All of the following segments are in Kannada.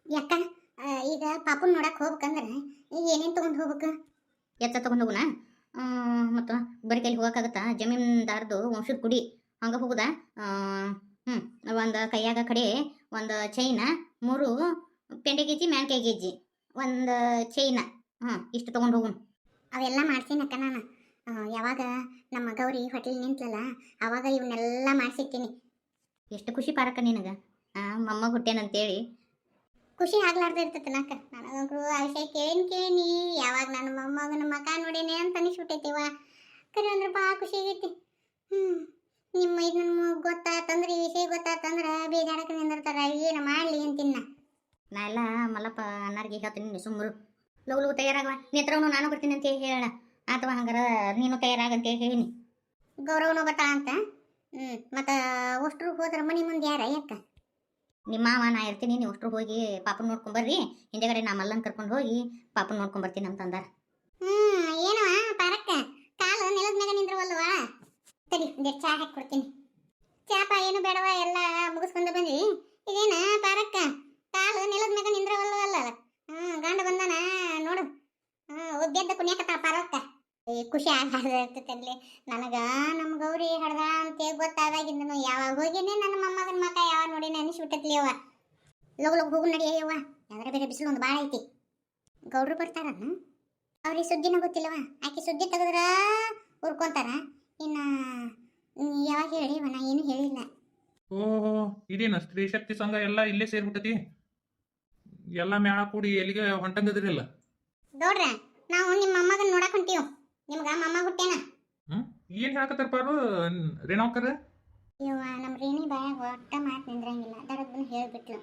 ಯಾಕ ಈಗ ಪಾಪುನ್ ನೋಡಕ್ ಹೋಗ್ಬೇಕಂದ್ರ ಏನೇನ್ ತಗೊಂಡ್ ಹೋಗ್ಬೇಕು? ಎತ್ತ ತಗೊಂಡ್ ಹೋಗುನ. ಮತ್ತು ಬರೀ ಕೈಲಿ ಹೋಗಕ್ಕಾಗತ್ತಾ? ಜಮೀನ್ದಾರ್ದು ವಂಶದ ಕುಡಿ ಹಂಗ ಹೋಗುದಾ? ಹ್ಞೂ, ಒಂದು ಕೈಯಾಗ ಕಡೆ ಒಂದು ಚೈನ, 3 ಪೆಂಡೆ ಗೆಜ್ಜಿ, ಮ್ಯಾನ್ಕಾಯಿ ಗೆಜ್ಜಿ, ಒಂದು ಚೈನ, ಇಷ್ಟು ತಗೊಂಡು ಹೋಗುನ್. ಅವೆಲ್ಲ ಮಾಡ್ತೀನಕ್ಕ ನಾನು. ಯಾವಾಗ ನಮ್ಮ ಗೌರಿ ಹೋಟೆಲ್ ನಿಂತ್ಲಲ್ಲ ಅವಾಗ ಇವನ್ನೆಲ್ಲ ಮಾಡ್ಸಿರ್ತೀನಿ. ಎಷ್ಟು ಖುಷಿ ಪಾರಕ್ಕ ನಿನಗ ಮೊಮ್ಮಗ ಹುಟ್ಟೇನಂತೇಳಿ. ಖುಷಿ ಆಗ್ಲಾರ್ದ ಇರ್ತೈತೆ ನಕ್ಕ. ನನಗಂತೂ ಆ ವಿಷಯ ಕೇಳೀನಿ ಯಾವಾಗ ನನ್ನ ಮೊಮ್ಮಗನ ಮಕ ನೋಡೇನೆ ಅಂತ ಅನಿಸ್ಬಿಟ್ಟೈತಿವ. ಕರೆ ಅಂದ್ರೆ ಭಾಳ ಖುಷಿ ಆಗೈತಿ. ನಿಮ್ಮ ಇದು ನನ್ನ ಗೊತ್ತಾತಂದ್ರೆ, ಈ ವಿಷಯ ಗೊತ್ತಾತಂದ್ರೆ ಬೇಜಾರಕ್ಕೆ ನಿಂದಿರ್ತಾರ. ಏನು ಮಾಡಲಿ ಅಂತಿನ್ನ. ನಾ ಎಲ್ಲ ಮಲ್ಲಪ್ಪ ಅನ್ನಾರಿಗೆ ಹೇಳ್ತೀನಿ, ಸುಮ್ಮರು ಲಗು ಲಗು ತಯಾರಾಗವ. ನೇತ್ರವನು ನಾನು ಬರ್ತೀನಿ ಅಂತ ಹೇಳ. ಅಥವಾ ಹಂಗಾರ ನೀನು ತಯಾರಾಗಂತ ಹೇಳಿನಿ. ಗೌರವನು ಬರ್ತಾಳ ಅಂತ. ಮತ್ತು ಅಷ್ಟ್ರು ಹೋದ್ರ ಮನೆ ಮುಂದೆ ಯಾರ ಯಾಕ? ನಿಮ್ಮ ಮಾವ ನಾ ಇರ್ತೀನಿ, ನೀವು ಅಷ್ಟ್ರು ಹೋಗಿ ಪಾಪನ ನೋಡ್ಕೊಂಬರ್ರಿ. ಹಿಂದೆಗಡೆ ನಾ ಮಲ್ಲನ್ ಕರ್ಕೊಂಡು ಹೋಗಿ ಪಾಪನ ನೋಡ್ಕೊಂಬರ್ತೀನಿ ಅಂತಂದಾರ. ಏನವ ಪಾರಕ್ಕ, ಕಾಲು ನೆಲದ ಮ್ಯಾಗ ನಿಂದ್ರವಲ್ವಾ? ಸರಿ, ಒಂದೆರಡು ಚಾ ಹಾಕಿ ಕೊಡ್ತೀನಿ. ಚಾಪ ಏನು ಬೇಡವ, ಎಲ್ಲ ಮುಗಿಸ್ಕೊಂಡು ಬಂದ್ವಿ. ಇದೇನ ಪಾರಕ್ಕ, ಕಾಲು ನೆಲದ ಮ್ಯಾಗ ನಿಂದ್ರವಲ್ವಲ್ಲ? ಗಂಡ ಬಂದಾನ ನೋಡು. ಒದ್ದೆದ್ದ ಕುಣಿಯಕತ್ತ ಪಾರಕ್ಕ. ಖುಷಿ ಆಗ್ತೈತಲ್ಲಿ ನನಗ. ನಮ್ಮ ಗೌರಿ ಹಡ್ದ ಅಂತ ಗೊತ್ತಾದಾಗಿಂದನು ಯಾವಾಗ ಹೋಗಿನೇ ನನ್ನ ಮೊಮ್ಮಗನ ಮಕ ಯಾವಾಗ ನೋಡಿ ಅನಿಸ್ಬಿಟ್ಟತ್ಲಿ ಅವ. ಲಗು ಲಗು ಹೋಗು ನಡಿಯವ್ವ, ಯಾವ್ದಾರ ಬೇರೆ ಬಿಸಿಲು ಒಂದು ಭಾಳ ಐತಿ. ಗೌಡ್ರು ಬರ್ತಾರನ್ನ, ಅವ್ರಿಗೆ ಸುದ್ದಿನ ಗೊತ್ತಿಲ್ಲವ. ಆಕೆ ಸುದ್ದಿ ತೆಗೆದ್ರ ಹುರ್ಕೊಂತಾರ. ಇನ್ನು ಯಾವಾಗ ಹೇಳಿವ, ನಾ ಏನು ಹೇಳಿಲ್ಲ. ಓಹೋ, ಇದೇನ ಸ್ತ್ರೀ ಶಕ್ತಿ ಸಂಘ ಎಲ್ಲ ಇಲ್ಲೇ ಸೇರ್ಬಿಟ್ಟತಿ. ಎಲ್ಲ ಮೇಳ ಕೂಡಿ ಎಲ್ಲಿಗೆ ಹೊಂಟಂಗದಿರಲ್ಲ. ಗೌಡ್ರ, ನಾವು ನಿಮ್ಮ ಮೊಮ್ಮಗನ ನೋಡಕ್ ಹೊಂಟೀವ್. ನಿಮ್ಗ ಮೊಮ್ಮ ಹುಟ್ಟೇನ? ಏನ್ ಹೇಳಕತ್ತಾರ ಪಾರು ರೇಣಾವ್ಕರ? ಇವ ನಮ್ಮ ರೇಣಿ ಬಾಯಾಗ ಒಟ್ಟ ಮಾತು ನಿಂದ್ರಂಗಿಲ್ಲ. ದಡಗ್ನ ಹೇಳ್ಬಿಟ್ಲು.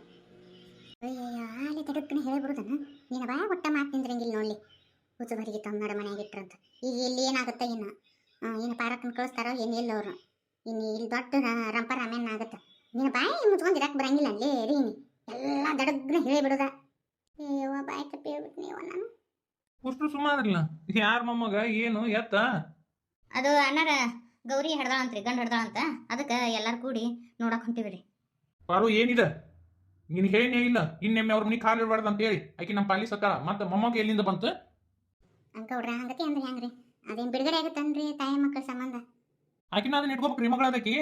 ಅಯ್ಯಯ್ಯೋ, ಅಲ್ಲಿ ದಡಗ್ನ ಹೇಳ್ಬಿಡುದನ. ನಿನ್ನ ಬಾಯಾಗ ಒಟ್ಟ ಮಾತು ನಿಂದ್ರಂಗಿಲ್ಲ ನೋಡ್ಲಿ. ಹುಚ್ಚುಬರಿಗೆ ತಮ್ಮ ಮನೆಯಾಗ ಇಟ್ರಂತ. ಈಗ ಇಲ್ಲಿ ಏನಾಗುತ್ತೆ ಇನ್ನು? ಏನು ಪಾರಕ್ಕನ ಕಳಿಸ್ತಾರೋ ಏನು ಇಲ್ಲ ಅವರು. ಇನ್ನು ಇಲ್ಲಿ ದೊಡ್ಡ ರಂಪ ರಾಮೇನ್ ಆಗುತ್ತೆ. ನಿನ್ನ ಬಾಯಿ ಮುಚ್ಕೊಂಡಿರಕ್ಕೆ ಬರಂಗಿಲ್ಲ ಅಲ್ಲೇ ರೀನಿ. ಎಲ್ಲ ದಡಗ್ನ ಹೇಳಿಬಿಡುದ. ಅಯ್ಯವ್ವ, ಬಾಯಿ ತಪ್ಪಿ ಹೇಳ್ಬಿಟ್ನಿ ಅವ ನಾನು. ಅಷ್ಟು ಸುಮಾರಿಲ್ಲ. ಯಾರ ಮೊಮ್ಮಗ ಏನು ಎತ್ತ? ಅದು ಅಣ್ಣಾರ ಗೌರಿ ಹಡ್ದಾಳ ಅಂತ್ರಿ, ಗಂಡ ಹಡ್ದಾಳ ಅಂತ. ಅದಕ್ಕೆ ಎಲ್ಲಾರು ಕೂಡಿ ನೋಡಕ್ ಹೊಂಟಿವ್ರಿ. ಪಾರು ಏನಿದೆ? ನೀನು ಹೇಳಿನೇ ಇಲ್ಲ ಇನ್ನೊಮ್ಮೆ ಅವ್ರ ಮನೆ ಕಾಲು ಇರಬಾರ್ದು ಅಂತ ಹೇಳಿ. ಆಕಿ ನಮ್ಮ ಪಾಲಿ ಸತ್ತಾಳ, ಮತ್ತೆ ಮೊಮ್ಮಗ ಎಲ್ಲಿಂದ ಬಂತು? ಅಂಕವ್ರ ಹಂಗತಿ ಅಂದ್ರೆ ಹೆಂಗ್ರಿ? ಅದೇನು ಬಿಡುಗಡೆ ಆಗುತ್ತನ್ರಿ ತಾಯಿ ಮಕ್ಕಳ ಸಂಬಂಧ? ಆಕಿನ ಅದನ್ನ ಇಟ್ಕೋಬೇಕ್ರಿ ಮಗಳದಕ್ಕಿ.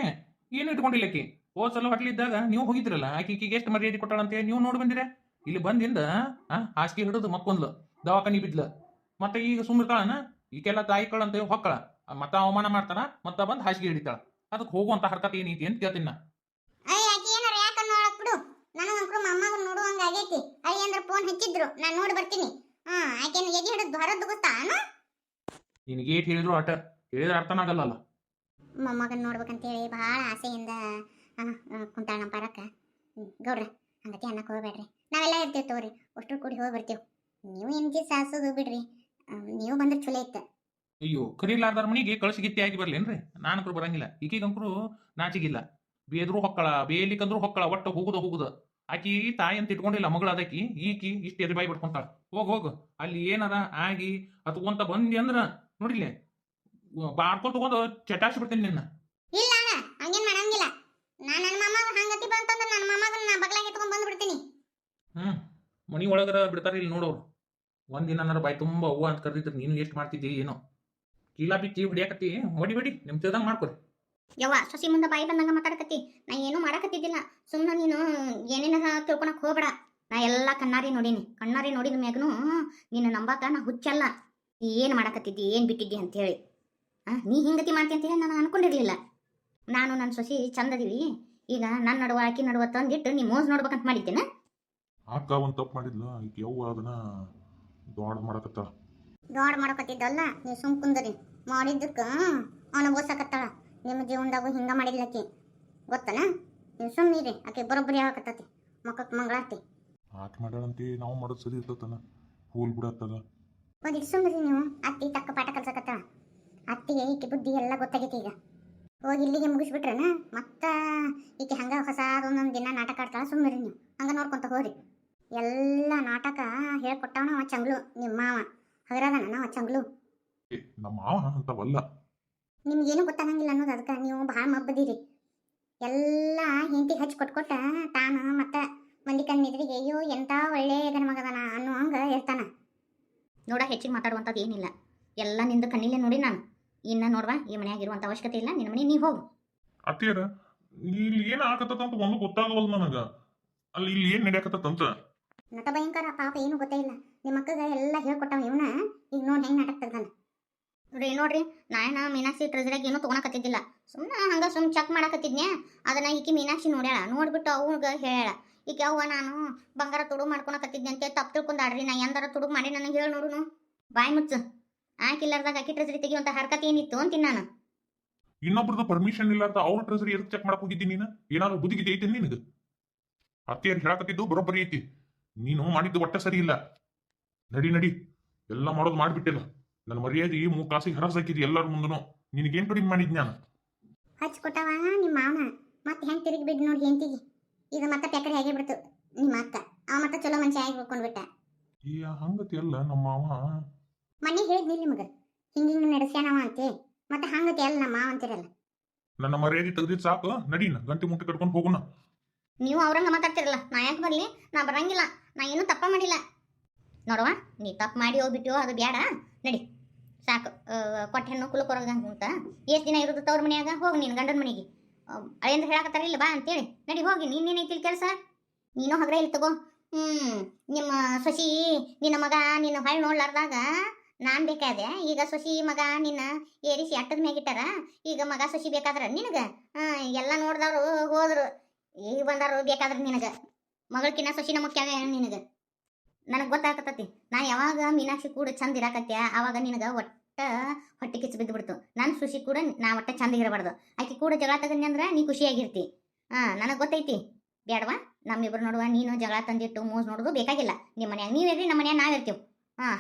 ಏನು ಇಟ್ಕೊಂಡಿಲ್ಲ ಆಕಿ. ಹೋದ್ ಸಲ ಹೋಟ್ಲಿದ್ದಾಗ ನೀವು ಹೋಗಿದ್ರಲ್ಲ, ಆಕಿಗೆ ಎಷ್ಟು ಮರ್ಯಾದೆ ಕೊಟ್ಟಾಳ ಅಂತ ನೀವು ನೋಡಿ ಬಂದಿರ. ಇಲ್ಲಿ ಬಂದಿಂದ ಹಾಸಿಗೆ ಹಿಡಿದು ಮಕ್ಕೊಂದ್ಲು, ದವಾಖಾನಿ ಬಿದ್ಲ. ಮತ್ತೆ ಈಗ ಸುಮ್ಮಿರ್ತಾಳನ? ಈಗೆಲ್ಲ ತಾಯಿ ಕಳಂತ ಹೊಕ್ಕಳ, ಮತ್ತ ಅವಮಾನ ಮಾಡ್ತಾನ, ಮತ್ತ ಬಂದು ಹಾಸಿಗೆ ಹಿಡಿತಾಳ. ಅದಕ್ಕೆ ಹೋಗುವಂತ ಹರ್ಕತ್ ಏನೈತಿ ಅಂತ ಕೇಳ್ತೀನಿ. ನನಗಂಕರು ಮೊಮ್ಮಗನ್ ನೋಡುವಂಗ ಆಗೈತಿ. ಅಯ್ಯ ಅಂದ್ರೆ ಫೋನ್ ಹಚ್ಚಿದ್ರು, ನಾನು ನೋಡಿ ಬರ್ತೀನಿ. ಆಕೆನ ಎದೆ ಹಿಡಿದು ಹೊರದ್ದು ಗೊತ್ತಾನ? ನಿನಗೆ ಏಟ್ ಹೇಳಿದ್ರು ಆಟ ಹೇಳಿದ್ರೆ ಅರ್ಥನಾಗಲ್ಲ. ಮೊಮ್ಮಗನ್ ನೋಡ್ಬೇಕಂತೇಳಿ ಬಹಳ ಆಸೆಯಿಂದ ಕುಂತಾಳ ನಮ್ಮ ಪಾರಕ್ಕ. ಗೌಡ್ರ, ಹಂಗತಿ ಅನ್ನಕ್ಕೆ ಹೋಗ್ಬೇಡ್ರಿ. ನಾವೆಲ್ಲ ಇರ್ತೀವಿ ತಗೋರಿ, ಅಷ್ಟು ಕೂಡಿ ಹೋಗಿ ಬರ್ತೀವಿ. ನೀವು ಎಂಜಿ ಸಾಸೋದು ಬಿಡ್ರಿ. ನೀವು ಬಂದ್ರೆ ಚಲೋ ಇತ್ತು. ಅಯ್ಯೋ, ಕರೀಲಾರ್ದಾರ ಮನಿಗೆ ಕಳಸಿಗಿತ್ತಿ ಆಗಿ ಬರ್ಲೇನ್ರಿ? ನಾನಂಕರು ಬರಂಗಿಲ್ಲ. ಈಗೀಗಂಕರು ನಾಚಿಗಿಲ್ಲ. ಬೇದ್ರು ಹೊಕ್ಕಳ, ಬೇಲಿಕಂದ್ರು ಹೊಕ್ಕಳ, ಒಟ್ಟು ಹೋಗುದ. ಆಕಿ ತಾಯಿ ಅಂತ ಇಟ್ಕೊಂಡಿಲ್ಲ ಮಗಳ ಅದಕ್ಕಿ. ಈಕಿ ಇಷ್ಟು ಎದೆ ಬಾಯಿ ಬಿಡ್ಕೊಂತಾಳ. ಹೋಗು ಅಲ್ಲಿ ಏನಾರ ಆಗಿ ಅತ್ಕೊಂತ ಬಂದಿ ಅಂದ್ರ ನೋಡಿಲ್ಲ, ಬಾಡ್ಕೊಂಡ್ ತಗೊಂಡು ಚಟಾಸಿ ಬಿಡ್ತೀನಿ ನಿನ್ನ. ಇಲ್ಲ ಹಂಗೇನ್ ಮಾಡಂಗಿಲ್ಲ. ನಾನು ನನ್ನ ಮೊಮ್ಮಗ ಹಂಗತಿ ಬಂತಂದ್ರೆ ನನ್ನ ಮೊಮ್ಮಗನ ನಾ ಬಗ್ಲಾಗ ಎತ್ಕೊಂಡ್ ಬಂದ್ಬಿಡ್ತೀನಿ. ಮನಿ ಒಳಗರ ಬಿಡ್ತಾರ ಇಲ್ಲಿ ನೋಡೋರು. ಒಂದಿನ ಬಾಯಿ ತುಂಬ ಅವ್ವ ಅಂತ ಕರೆದಿದ್ರು, ನೀನು ಎಷ್ಟು ಮಾಡ್ತಿದ್ದಿ ಏನೋ. ಕೀಲಾ ಬಿಚ್ಚಿ ಹೊಡಿಯಾಕತ್ತಿ, ಹೊಡಿ ನಿಮ್ ತಿಳ್ದಂಗೆ ಮಾಡ್ಕೊರಿ. ಯವ್ವ, ಸೊಸಿ ಮುಂದೆ ಬಾಯಿ ಬಂದಂಗ ಮಾತಾಡಕತ್ತಿ. ನಾ ಏನೂ ಮಾಡಕತ್ತಿದ್ದಿಲ್ಲ. ಸುಮ್ಮನೆ ನೀನು ಏನೇನ ತಿಳ್ಕೊಳಕ್ ಹೋಗ್ಬೇಡ. ನಾ ಎಲ್ಲ ಕಣ್ಣಾರಿ ನೋಡಿದ ಮ್ಯಾಗನು ನೀನು ನಂಬಾಕ ನಾ ಹುಚ್ಚಲ್ಲ. ಏನು ಮಾಡಕತ್ತಿದ್ದಿ, ಏನು ಬಿಟ್ಟಿದ್ದಿ ಅಂತೇಳಿ. ನೀ ಹಿಂಗತಿ ಮಾಡ್ತಿ ಅಂತೇಳಿ ನಾನು ಅನ್ಕೊಂಡಿರ್ಲಿಲ್ಲ. ನಾನು ನನ್ನ ಸೊಸಿ ಚಂದದೀವಿ. ಈಗ ನನ್ನ ನಡುವ ಆಕಿ ನಡುವ ತಂದಿಟ್ಟು ನೀ ಮೋಸ್ ನೋಡ್ಬೇಕಂತ ಮಾಡಿದ್ದೇನೆ. ಅಕ್ಕ ಒಂದು ತಪ್ಪು ಮಾಡಿದ್ಲು, ಈಗ ಯವ್ವ ಅದನ್ನ ದೊಡ್ಡ ಮಾಡಕತ್ತಾಳ. ದೊಡ್ಡ ಮಾಡಕತ್ತಿದ್ದಲ್ಲ, ನೀವು ಸುಮ್ ಕುಂದ್ರಿ. ಮಾಡಿದ್ದಕ್ಕೆ ಅನುಭವಿಸಕತ್ತಾಳ. ನಿಮ್ಮ ಜೀವನದಾಗೂ ಹಿಂಗ ಮಾಡಿದ್ಲಕ್ಕಿ ಗೊತ್ತನ? ನೀವು ಸುಮ್ಮನಿರಿ. ಆಕೆ ಬರೋಬ್ಬರಿ ಆಗಕತ್ತತಿ ಮಕ್ಕಕ್ಕೆ ಮಂಗಳಾರ್ತಿ. ಆಕೆ ಮಾಡ್ಯಾಳಂತಿ ನಾವು ಮಾಡೋದು ಸರಿ ಇರ್ತತನ? ಹೋಲ್ ಬಿಡತ್ತದ. ಒಂದಿಟ್ಟು ಸುಮ್ಮರಿ ನೀವು. ಅತ್ತಿ ತಕ್ಕ ಪಾಠ ಕಲ್ಸಕತ್ತಾಳ. ಅತ್ತಿಗೆ ಈಕೆ ಬುದ್ಧಿ ಎಲ್ಲ ಗೊತ್ತಾಗೈತಿ. ಈಗ ಹೋಗಿ ಇಲ್ಲಿಗೆ ಮುಗಿಸ್ಬಿಟ್ರನ ಮತ್ತ ಈಕೆ ಹಂಗ ಹೊಸದೊಂದೊಂದು ದಿನ ನಾಟಕ ಆಡ್ತಾಳ. ಸುಮ್ಮರಿ ನೀವು, ಹಂಗ ನೋಡ್ಕೊಂತ ಹೋರಿ. ಎಲ್ಲ ನಾಟಕ ಹೇಳ್ಕೊಟ್ಟವನ ಅವ ಚಂಗ್ಲು. ನಿಮ್ಮ ಮಾವ ಹಗರದನ ನಾವ ಚಂಗ್ಲು. ನಮ್ಮ ಮಾವ ಅಂತವಲ್ಲ. ನಿಮ್ಗೇನು ಗೊತ್ತಾಗಂಗಿಲ್ಲ ಅನ್ನೋದು. ಅದಕ್ಕೆ ನೀವು ಭಾಳ ಮಬ್ಬದಿರಿ. ಎಲ್ಲ ಹೆಂಡತಿಗೆ ಹಚ್ಚಿ ಕೊಟ್ಟ ತಾನು ಮತ್ತೆ ಮಂದಿ ಕಣ್ಣಿದ್ರಿಗೆ ಅಯ್ಯೋ ಎಂತ ಒಳ್ಳೆ ಗಣಮಗದನ ಅನ್ನೋ ಹಂಗ ಇರ್ತಾನ. ನೋಡ ಹೆಚ್ಚಿಗೆ ಮಾತಾಡುವಂಥದ್ದು ಏನಿಲ್ಲ, ಎಲ್ಲ ನಿಂದು ಕಣ್ಣಿಲೆ ನೋಡಿ ನಾನು. ಇನ್ನು ನೋಡ್ವಾ ಈ ಮನ್ಯಾಗ ಇರುವಂಥ ಅವಶ್ಯಕತೆ ಇಲ್ಲ, ನಿನ್ನ ಮನೆ ನೀ ಹೋಗು. ಅತ್ತಿಯರ ಇಲ್ಲಿ ಏನ್ ಆಗತ್ತಂತ ಒಂದು ಗೊತ್ತಾಗವಲ್ ನನಗ. ಅಲ್ಲಿ ಇಲ್ಲಿ ಏನ್ ನಡೆಯಕತ್ತಂತ. ನಟ ಭಯಂಕರ ಪಾಪ ಏನು ಗೊತ್ತೇ ಇಲ್ಲ. ನಿಮ್ಮ ಅಕ್ಕಗ ಎಲ್ಲ ಹೇಳ್ಕೊಟ್ಟವ ಇವನ. ಈಗ ನೋಡಿ ಹೆಂಗ್ ನಾಟಕ ತೆಗ್ದಾನ. ನೋಡ್ರಿ ನಾಯನ ಮೀನಾಕ್ಷಿ ಟ್ರೆಜರಿಯಾಗ ಏನೂ ತೊಗೊಳಕತ್ತಿದ್ದಿಲ್ಲ, ಸುಮ್ಮನೆ ಸುಮ್ಮನೆ ಚೆಕ್ ಮಾಡಕತ್ತಿದ್ನ್ಯಾ. ಅದನ್ನ ಈಕಿ ಮೀನಾಕ್ಷಿ ನೋಡ್ಯಾಳ, ನೋಡ್ಬಿಟ್ಟು ಅವ್ಗ ಹೇಳ್ಯಾಳ, ಈಗ ಅವ್ವ ನಾನು ಬಂಗಾರ ತುಡುಗು ಮಾಡ್ಕೊಳಕತ್ತಿದ್ದೆ ಅಂತ ತಪ್ಪು ತಿಳ್ಕೊಂಡಾಡ್ರಿ. ನಾ ಎಂದಾರ ತುಡುಗು ಮಾಡಿ ನನಗೆ ಹೇಳಿ ನೋಡುನು. ಬಾಯ್ ಮುಚ್ಚು, ಆಕಿಲ್ಲಾರ್ದಾಗ ಅಕ್ಕಿ ಟ್ರೆಜರಿ ತೆಗಿಯುವಂಥ ಹರ್ಕತ್ ಏನಿತ್ತು ಅಂತೀನಿ ನಾನು. ಇನ್ನೊಬ್ರದ್ದು ಪರ್ಮಿಷನ್ ಇಲ್ಲಾರ್ದ ಅವ್ರ ಟ್ರೆಸರಿ ಎದಕ್ ಚೆಕ್ ಮಾಡಕ್ ಹೋಗಿದ್ದೀನಿ ನೀನು? ಏನಾದ್ರು ಬುದ್ಧಿಗಿದ್ದೆ ಐತಿ ನಿನಗ? ಅತ್ತಿಯರ್ ಹೇಳಕತ್ತಿದ್ದು ಬರೋಬ್ಬರಿ ಐತಿ, ನೀನು ಮಾಡಿದ್ದು ಒಟ್ಟ ಸರಿ ಇಲ್ಲ. ನಡಿ ನಡಿ, ಎಲ್ಲ ಮಾಡೋದು ಮಾಡ್ಬಿಟ್ಟಿಲ್ಲ. ನನ್ನ ಮರ್ಯಾದೆ ಕಾಸಿಗೆ ಹರಸಾಕಿದಿ ಎಲ್ಲರ ಮುಂದನು. ನಿನಗೇನ್ ಕಡಿಮೆ ಮಾಡಿದ್ ನಾನು? ಹಚ್ಕೊಟ್ಟವ ನಿಮ್ಮ ಮಾವ ಮತ್ತೆ ಹೆಂಗ್ ತಿರುಗಿ ಬಿಡ್ ನೋಡಿ ಹೆಂತಿಗೆ. ಈಗ ಮತ್ತೆ ಪ್ಯಾಕಡೆ ಆಗೇ ಬಿಡ್ತು ನಿಮ್ಮ ಅಕ್ಕ. ಅವ ಮತ್ತೆ ಚಲೋ ಮನುಷ್ಯ ಆಗಿ ಹೋಗ್ಕೊಂಡ್ಬಿಟ್ಟ. ಈ ಹಂಗತಿ ಅಲ್ಲ ನಮ್ಮ ಮಾವ. ಮನೆ ಹೇಳಿದ್ನಿ ನಿಮಗ ಹಿಂಗಿಂಗ್ ನಡೆಸ್ಯಾನವ ಅಂತೆ, ಮತ್ತೆ ಹಂಗತಿ ಅಲ್ಲ ನಮ್ಮ ಮಾವ ಅಂತಿರಲ್ಲ. ನನ್ನ ಮರ್ಯಾದೆ ತೆಗ್ದಿದ್ ಸಾಕು, ನಡೀನ ಗಂಟೆ ಮುಟ್ಟಿ ಕಟ್ಕೊಂಡು ಹೋಗೋಣ. ನೀವು ಅವ್ರಂಗ ಮಾತಾಡ್ತಿರಲ್ಲ, ನಾ ಯಾಕೆ ಬರಲಿ? ನಾ ಬರಂಗಿಲ್ಲ, ನಾ ಏನೂ ತಪ್ಪ ಮಾಡಿಲ್ಲ. ನೋಡವ, ನೀ ತಪ್ಪು ಮಾಡಿ ಹೋಗ್ಬಿಟ್ಟು ಅದು ಬೇಡ, ನಡಿ ಸಾಕು. ಕೊಟ್ಟ ಹೆಣ್ಣು ಕುಲಕೊರಗ ಅಂತ ಎಷ್ಟು ದಿನ ಇರೋದು ತವ್ರ ಮನ್ಯಾಗ? ಹೋಗಿ ನೀನು ಗಂಡನ ಮನೆಗೆ. ಅಳಿಯಂದ್ರೆ ಹೇಳಕತ್ತಾರ ಇಲ್ಲ ಬಾ ಅಂತೇಳಿ, ನಡಿ ಹೋಗಿ. ನೀನೇನೈತಿಲ್ ಕೆಲಸ? ನೀನು ಹಗ್ರ ಇಲ್ಲಿ ತಗೋ. ನಿಮ್ಮ ಸೊಸಿ ನಿನ್ನ ಮಗ ನಿನ್ನ ಹೊಳ್ಳಿ ನೋಡ್ಲಾರ್ದಾಗ ನಾನು ಬೇಕಾದೆ. ಈಗ ಸೊಸಿ ಮಗ ನಿನ್ನ ಏರಿಸಿ ಅಟ್ಟದ ಮ್ಯಾಗಿಟ್ಟಾರ. ಈಗ ಮಗ ಸೊಸಿ ಬೇಕಾದ್ರ ನಿನಗೆ? ಎಲ್ಲ ನೋಡ್ದವ್ರು ಹೋದ್ರು, ಈಗ ಬಂದಾರು ಬೇಕಾದ್ರೆ ನಿನಗೆ. ಮಗಳಕಿನ್ನ ಸೊಸಿನ ಮುಖ್ಯ ನಿನಗೆ. ನನಗೆ ಗೊತ್ತಾಗತ್ತತಿ, ನಾ ಯಾವಾಗ ಮೀನಾಕ್ಷಿ ಕೂಡ ಚಂದ ಇರಾಕತ್ಯ ಅವಾಗ ನಿನಗೆ ಒಟ್ಟ ಹೊಟ್ಟೆ ಕಿಚ್ಚು ಬಿದ್ದು ಬಿಡ್ತು. ನನ್ನ ಸುಶಿ ಕೂಡ ನಾ ಒಟ್ಟ ಚಂದ ಇರಬಾರ್ದು. ಆಕೆ ಕೂಡ ಜಗಳ ತಗನಿ ಅಂದ್ರೆ ನೀ ಖುಷಿಯಾಗಿರ್ತಿ. ನನಗೆ ಗೊತ್ತೈತಿ. ಬೇಡವಾ, ನಮ್ಮಿಬ್ರು ನೋಡುವ, ನೀನು ಜಗಳ ತಂದಿಟ್ಟು ಮೂಸ್ ನೋಡೋದು ಬೇಕಾಗಿಲ್ಲ. ನಿಮ್ಮ ಮನ್ಯಾಗ ನೀವಿರ್ರಿ, ನಮ್ಮ ಮನ್ಯಾಗ ನಾವಿರ್ತೀವಿ.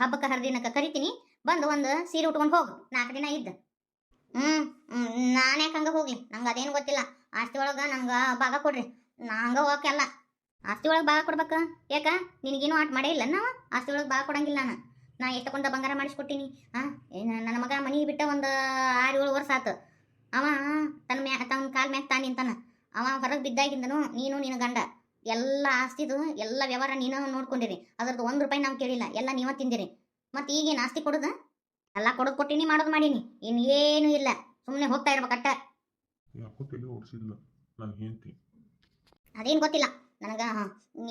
ಹಬ್ಬಕ್ಕೆ ಹರಿದಿನಕ್ಕೆ ಕರಿತೀನಿ, ಬಂದು ಒಂದು ಸೀರೆ ಉಟ್ಕೊಂಡು ಹೋಗು. 4 ದಿನ ಇದ್ದು ನಾನು ಯಾಕೆ ಹಂಗೆ ಹೋಗ್ಲಿ? ನಂಗೆ ಅದೇನು ಗೊತ್ತಿಲ್ಲ. ಆಸ್ತಿ ಒಳಗೆ ನಂಗೆ ಭಾಗ ಕೊಡ್ರಿ, ನಾ ಹಂಗೆ ಹೋಗಕ್ಕೆಲ್ಲ. ಆಸ್ತಿ ಒಳಗೆ ಭಾಗ ಕೊಡ್ಬೇಕು ಯಾಕ? ನಿನಗೇನು ಆಟ ಮಾಡೇ ಇಲ್ಲ ನಾವು. ಆಸ್ತಿ ಒಳಗೆ ಭಾಗ ಕೊಡಂಗಿಲ್ಲ ನಾ ಎಷ್ಟಕೊಂಡ ಬಂಗಾರ ಮಾಡಿಸ್ಕೊಟ್ಟಿನಿ. ನನ್ನ ಮಗ ಮನೆ ಬಿಟ್ಟ ಒಂದು 6-7 ವರ್ಷ ಆತು. ಅವ ತನ್ನ ಕಾಲ ಮ್ಯಾಗ ತಾನು ನಿಂತಾನ. ಅವ ಹೊರಗೆ ಬಿದ್ದಾಗಿಂದನು ನೀನು ನಿನ್ನ ಗಂಡ ಎಲ್ಲ ಆಸ್ತಿದು ಎಲ್ಲ ವ್ಯವಹಾರ ನೀನು ನೋಡ್ಕೊಂಡಿರಿ. ಅದ್ರದ್ದು 1 ರೂಪಾಯಿ ನಾವು ಕೇಳಿಲ್ಲ, ಎಲ್ಲ ನೀವ ತಿಂದಿರಿ. ಮತ್ತೆ ಈಗೇನು ಆಸ್ತಿ ಕೊಡೋದು? ಎಲ್ಲ ಕೊಡೋದು ಕೊಟ್ಟಿನಿ, ಮಾಡೋದು ಮಾಡೀನಿ, ಇನ್ನೇನು ಇಲ್ಲ. ಸುಮ್ಮನೆ ಹೋಗ್ತಾ ಇರ್ಬೇಕಟ್ಟ. ಯಾಕೋ ತಲೆ ಓಡಿಸಿಲ್ಲ ನಾನು ಹೇಳ್ತಿ. ಅದೇನು ಗೊತ್ತಿಲ್ಲ ನನಗೆ.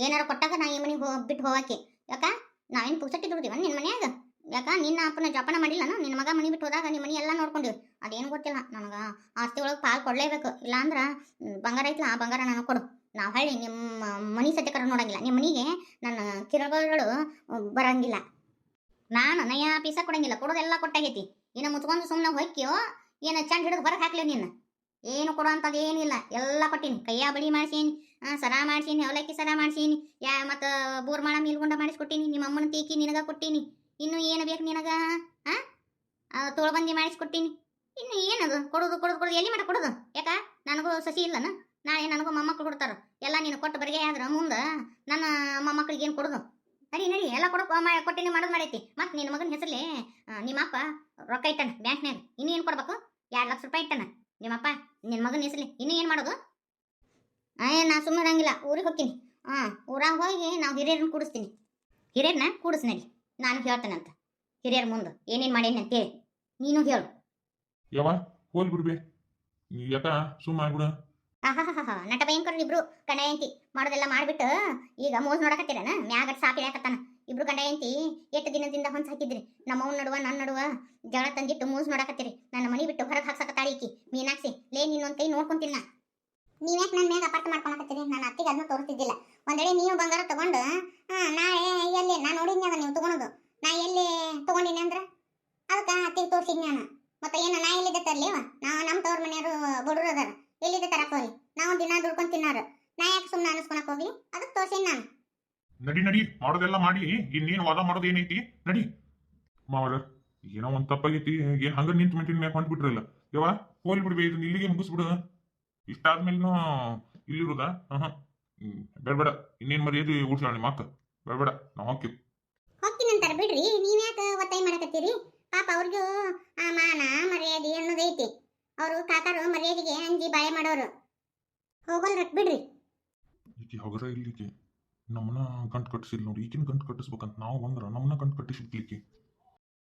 ಏನಾರು ಕೊಟ್ಟಾಗ ನಾ ಈ ಮನೆಗೆ ಬಿಟ್ಟು ಹೋಗಾಕಿ. ಯಾಕ ನಾವೇನು ಪುಕ್ಸಟ್ಟಿ ದುಡ್ದಿವ ನಿನ್ನ ಮನ್ಯಾಗ? ಯಾಕ ನಿನ್ನ ಅಪ್ಪನ ಜಪನ ಮಾಡಿಲ್ಲನು? ನಿನ್ನ ಮಗ ಮನೆ ಬಿಟ್ಟು ಹೋದಾಗ ನಿಮ್ಮ ಮನೆ ಎಲ್ಲ ನೋಡ್ಕೊಂಡಿವಿ. ಅದೇನು ಗೊತ್ತಿಲ್ಲ ನನಗೆ. ಆಸ್ತಿ ಒಳಗೆ ಪಾಲು ಕೊಡಲೇಬೇಕು, ಇಲ್ಲಾಂದ್ರೆ ಬಂಗಾರ ಐತಲ್ಲ ಆ ಬಂಗಾರ ನನಗೆ ಕೊಡು. ನಾವು ಹಳ್ಳಿ ನಿಮ್ಮ ಮನೆ ಸತ್ಯಕರ ನೋಡಂಗಿಲ್ಲ. ನಿಮ್ಮ ಮನೆಗೆ ನನ್ನ ಕಿರಗಳು ಬರಂಗಿಲ್ಲ. ನಾನು ನಯ ಪೀಸ ಕೊಡಂಗಿಲ್ಲ, ಕೊಡೋದೆಲ್ಲ ಕೊಟ್ಟಾಗೈತಿ. ಇನ್ನು ಮುಚ್ಕೊಂಡು ಸುಮ್ಮನೆ ಹೊಯ್ಕಿಯೋ ಏನು ಚಂದ ಹಿಡಿದು ಹೊರಗೆ ಹಾಕ್ಲಿ ನಿನ್ನ. ಏನು ಕೊಡೋ ಅಂಥದ್ದು ಏನಿಲ್ಲ, ಎಲ್ಲ ಕೊಟ್ಟೀನಿ. ಕೈಯ ಬಳಿ ಮಾಡ್ಸೀನಿ, ಸರ ಮಾಡ್ಸೀನಿ, ಅವಲಕ್ಕಿ ಸರ ಮಾಡ್ಸೀನಿ, ಮತ್ತು ಬೋರ್ಮಾಳ ಮೀಲ್ಗುಂಡ ಮಾಡಿಸ್ಕೊಟ್ಟೀನಿ. ನಿಮ್ಮ ಅಮ್ಮನ ತೀಕಿ ನಿನಗ ಕೊಟ್ಟೀನಿ. ಇನ್ನು ಏನು ಬೇಕು ನಿನಗ? ತೋಳ್ಬಂದಿ ಮಾಡಿಸ್ಕೊಟ್ಟೀನಿ. ಇನ್ನು ಏನದು ಕೊಡೋದು ಕೊಡೋದು ಕೊಡೋದು? ಎಲ್ಲಿ ಮಟ ಕೊಡೋದು? ಯಾಕ ನನಗೂ ಸಸಿ ಇಲ್ಲನ? ನಾಳೆ ನನಗೂ ಮೊಮ್ಮಕ್ಳು ಕೊಡ್ತಾರ. ಎಲ್ಲ ನೀನು ಕೊಟ್ಟು ಬರಿಗೆ ಆದ್ರೆ ಮುಂದೆ ನನ್ನ ಮೊಮ್ಮಕ್ಳಿಗೆ ಏನು ಕೊಡೋದು? ನಡಿ ನಡಿ, ಎಲ್ಲ ಕೊಟ್ಟಿನಿ, ಮಾಡೋದು ಮಾಡೈತಿ. ಮತ್ತು ನಿನ್ನ ಮಗನ ಹೆಸರಲ್ಲಿ ನಿಮ್ಮಪ್ಪ ರೊಕ್ಕ ಇಟ್ಟಾನ ಬ್ಯಾಂಕ್ನಾಗ. ಇನ್ನೂ ಏನು ಕೊಡ್ಬೇಕು? 2 ಲಕ್ಷ ರೂಪಾಯಿ ಇಟ್ಟಾನ ನಿಮ್ಮಪ್ಪ ನಿನ್ನ ಮಗನ ಹೆಸರಲ್ಲಿ. ಇನ್ನೂ ಏನು ಮಾಡೋದು? ನಾ ಸುಮ್ಮನೆ ಇರಂಗಿಲ್ಲ, ಊರಿಗೆ ಹೋಗ್ತೀನಿ. ಊರಾಗ ಹೋಗಿ ನಾವು ಹಿರಿಯರನ್ನ ಕೂಡಿಸ್ತೀನಿ. ಹಿರಿಯರನ್ನ ಕೂಡಿಸ್ ನಡಿ, ನಾನು ಹೇಳ್ತೇನಂತ. ಹಿರಿಯರ ಮುಂದೆ ಏನೇನು ಮಾಡೇನಿ ಅಂತೇಳಿ ನೀನು ಹೇಳು. ಯಾವ ಹೋಲ್ ಬಿಡ್ಬೇ, ಯಾಕ ಸುಮ್ಮ ಆಗ್ಬಿಡ. ನಟ ಭಯಂಕರ ಇಬ್ರು ಗಂಡ ಹೆಂಡತಿ ಮಾಡೋದೆಲ್ಲ ಮಾಡ್ಬಿಟ್ಟು ಈಗ ಮೋಸ್ ನೋಡಕತ್ತೀರನ? ಮ್ಯಾಗ ಸಾಪಿ ಹಾಕತ್ತಾನ. ಇಬ್ರು ಗಂಡ ಹೆಂಡತಿ 8 ದಿನದಿಂದ ಹೊಂಚ್ ಹಾಕಿದ್ರಿ. ನಮ್ಮವ್ನ ನಡುವ ನನ್ನ ನಡುವ ಜಗಳ ತಂದಿಟ್ಟು ಮೂಸ್ ನೋಡಕತ್ತೀರಿ. ನನ್ನ ಮನೆ ಬಿಟ್ಟು ಹೊರಗೆ ಹಾಕ್ಸಕತ್ತಾಳಿ ಈಕಿ ಮೀನಾಕ್ಷಿ. ಲೇ ನಿನ್ನೊಂದ್ ಕೈ ನೋಡ್ಕೊಂತೀನಿ ನಾ. ನೀವ್ಯಾಕೆ ನನ್ನ ಮ್ಯಾಗ ಅಪಾರ್ಥ ಮಾಡ್ಕೊಳಕತ್ತೀರಿ? ನಾನು ಅತ್ತಿಗೆ ಅದನ್ನು ತೋರಿಸ್ತಿದ್ದಿಲ್ಲ. ಒಂದ್ ವೇಳೆ ನೀವು ಬಂಗಾರ ತಗೊಂಡು ನಾಳೆ ಎಲ್ಲಿ ನಾ ನೋಡಿದ್ನಿ ಅದ ನೀವು ತಗೊಳೋದು, ನಾ ಎಲ್ಲಿ ತಗೊಂಡಿನಿ ಅಂದ್ರೆ ಅದಕ್ಕೆ ಅತ್ತಿಗೆ ತೋರಿಸಿದ್ನಿ ನಾನು. ಮತ್ತೆ ಏನು ನಾ ಎಲ್ಲಿದ್ದೆ ತರ್ಲಿವ? ನಮ್ಮ ತವ್ರ ಮನೆಯವರು ಬಡವರು ಅದಾರ, ಎಲ್ಲಿದ್ದೆ ತರಕ್ ಹೋಗಿ? ನಾವು ದಿನ ದುಡ್ಕೊಂಡು ತಿನ್ನಾರು, ನಾ ಯಾಕೆ ಸುಮ್ಮನೆ ಅನಿಸ್ಕೊಳಕ್ ಹೋಗ್ಲಿ? ಅದಕ್ಕೆ ತೋರ್ಸಿನಿ ನಾನು. ನಡಿ ನಡಿ, ಮಾಡೋದೆಲ್ಲ ಮಾಡಿ ಇನ್ನೇನು ವಾದ ಮಾಡೋದು ಏನೈತಿ? ನಡಿ ಮಾವರ, ಏನೋ ಒಂದ್ ತಪ್ಪಾಗೈತಿ. ಏನ್ ಹಂಗ ನಿಂತು ಮೆಂಟಿನ ಮ್ಯಾಗ ಹೊಂಟ್ಬಿಟ್ರಲ್ಲ. ಯಾವ ಹೋಲ್ ಬಿಡ್ಬೇ, ಇದನ್ನ ಇಲ್ಲಿಗೆ ಮುಗಿಸ್ಬಿಡು. ಇಷ್ಟಾದ್ಮೇಲೆ ಇಲ್ಲಿರುದ? ಬೇಡ, ಇನ್ನೇನ್ ಮರ್ಯಾದೆ ಉಳ್ಸಾಳ ನಿಮ್ಮ ಅಕ್ಕ. ಬೇಡ, ನಾವು ಹಾಕಿವ್ ಹೋಗ್ತೀನಿ ಅಂತಾರ ಬಿಡ್ರಿ. ನೀವ್ಯಾಕೆ ಒತ್ತಾಯ ಮಾಡಕತ್ತೀರಿ? ಪಾಪ ಅವ್ರಿಗೂ ಆ ಮಾನ ಮರ್ಯಾದೆ ಅನ್ನೋದೈತಿ. ಅವರು ಕಾಕಾರು ಮರ್ಯಾದೆಗೆ ಅಂಜಿ ಬಾಳೆ ಮಾಡೋರು. ಹೋಗಲ್ರಕ್ ಬಿಡ್ರಿ. ಈಕಿ ಹೊಗರ ಇಲ್ಲಿಗೆ ನಮ್ಮನ್ನ ಗಂಟು ಕಟ್ಟಿಸಿಲ್ಲ ನೋಡಿ ಈಗಿನ ಗಂಟು ಕಟ್ಟಿಸ್ಬೇಕಂತ ನಾವು ಬಂದ್ರ ನಮ್ಮನ್ನ ಗಂಟು ಕಟ್ಟಿಸ್ಬಿಡ್ಲಿಕ್ಕೆ